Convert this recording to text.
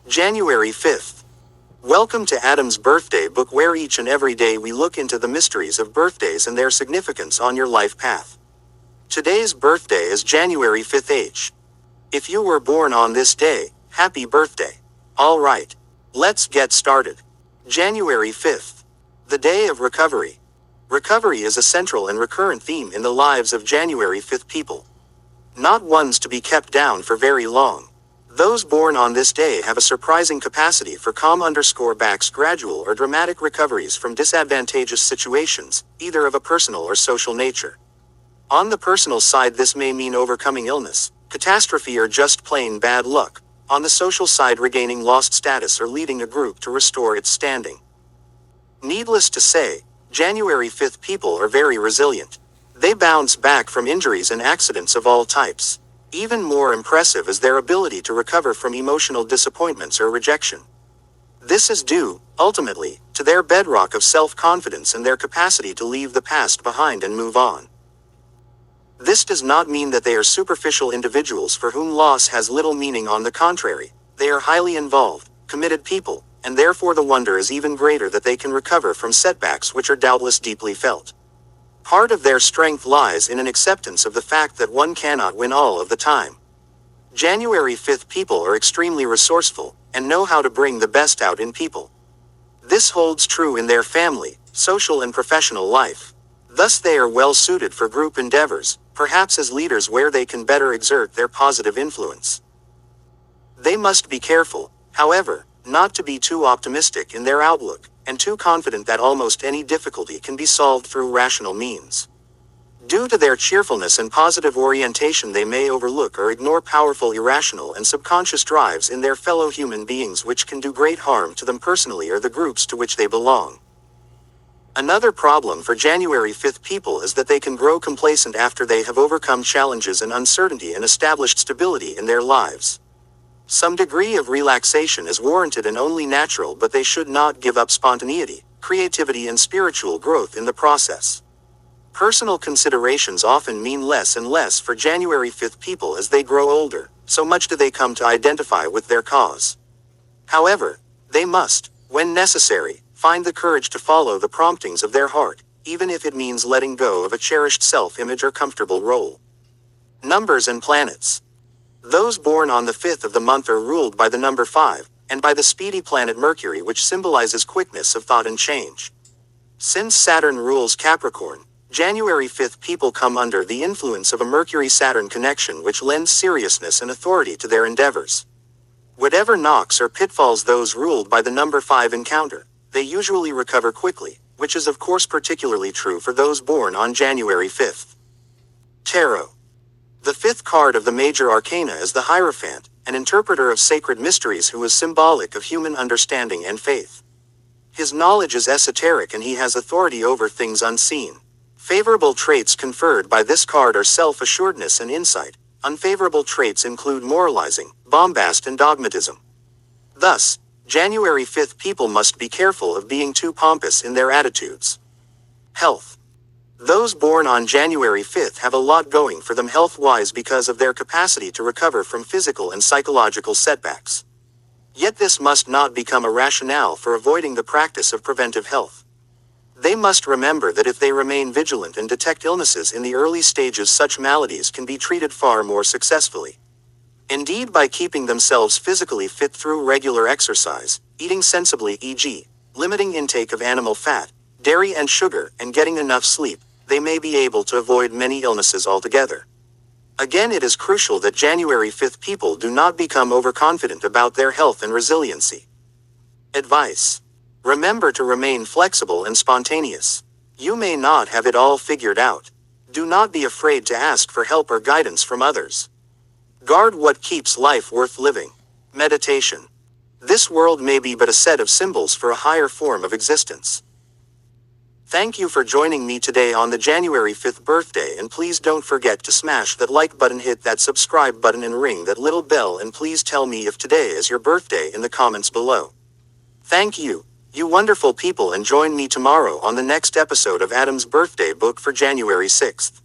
January 5th. Welcome to Adam's Birthday Book, where each and every day we look into the mysteries of birthdays and their significance on your life path. Today's birthday is January 5th H. If you were born on this day, happy birthday. Alright. Let's get started. January 5th. The Day of Recovery. Recovery is a central and recurrent theme in the lives of January 5th people. Not ones to be kept down for very long. Those born on this day have a surprising capacity for calm_backs gradual or dramatic recoveries from disadvantageous situations, either of a personal or social nature. On the personal side, this may mean overcoming illness, catastrophe, or just plain bad luck. On the social side, regaining lost status or leading a group to restore its standing. Needless to say, January 5th people are very resilient. They bounce back from injuries and accidents of all types. Even more impressive is their ability to recover from emotional disappointments or rejection. This is due, ultimately, to their bedrock of self-confidence and their capacity to leave the past behind and move on. This does not mean that they are superficial individuals for whom loss has little meaning. On the contrary, they are highly involved, committed people, and therefore the wonder is even greater that they can recover from setbacks which are doubtless deeply felt. Part of their strength lies in an acceptance of the fact that one cannot win all of the time. January 5th people are extremely resourceful, and know how to bring the best out in people. This holds true in their family, social and professional life. Thus they are well suited for group endeavors, perhaps as leaders where they can better exert their positive influence. They must be careful, however, not to be too optimistic in their outlook, and too confident that almost any difficulty can be solved through rational means. Due to their cheerfulness and positive orientation, they may overlook or ignore powerful irrational and subconscious drives in their fellow human beings which can do great harm to them personally or the groups to which they belong. Another problem for January 5th people is that they can grow complacent after they have overcome challenges and uncertainty and established stability in their lives. Some degree of relaxation is warranted and only natural, but they should not give up spontaneity, creativity, and spiritual growth in the process. Personal considerations often mean less and less for January 5th people as they grow older, so much do they come to identify with their cause. However, they must, when necessary, find the courage to follow the promptings of their heart, even if it means letting go of a cherished self-image or comfortable role. Numbers and planets. Those born on the 5th of the month are ruled by the number 5, and by the speedy planet Mercury, which symbolizes quickness of thought and change. Since Saturn rules Capricorn, January 5th people come under the influence of a Mercury-Saturn connection which lends seriousness and authority to their endeavors. Whatever knocks or pitfalls those ruled by the number 5 encounter, they usually recover quickly, which is of course particularly true for those born on January 5th. Tarot. The fifth card of the major arcana is the Hierophant, an interpreter of sacred mysteries who is symbolic of human understanding and faith. His knowledge is esoteric and he has authority over things unseen. Favorable traits conferred by this card are self-assuredness and insight. Unfavorable traits include moralizing, bombast, and dogmatism. Thus, January 5th people must be careful of being too pompous in their attitudes. Health. Those born on January 5th have a lot going for them health-wise because of their capacity to recover from physical and psychological setbacks. Yet this must not become a rationale for avoiding the practice of preventive health. They must remember that if they remain vigilant and detect illnesses in the early stages, such maladies can be treated far more successfully. Indeed, by keeping themselves physically fit through regular exercise, eating sensibly, e.g., limiting intake of animal fat, dairy and sugar, and getting enough sleep, they may be able to avoid many illnesses altogether. Again, it is crucial that January 5th people do not become overconfident about their health and resiliency. Advice. Remember to remain flexible and spontaneous. You may not have it all figured out. Do not be afraid to ask for help or guidance from others. Guard what keeps life worth living. Meditation. This world may be but a set of symbols for a higher form of existence. Thank you for joining me today on the January 5th birthday, and please don't forget to smash that like button, hit that subscribe button, and ring that little bell, and please tell me if today is your birthday in the comments below. Thank you, you wonderful people, and join me tomorrow on the next episode of Adam's Birthday Book for January 6th.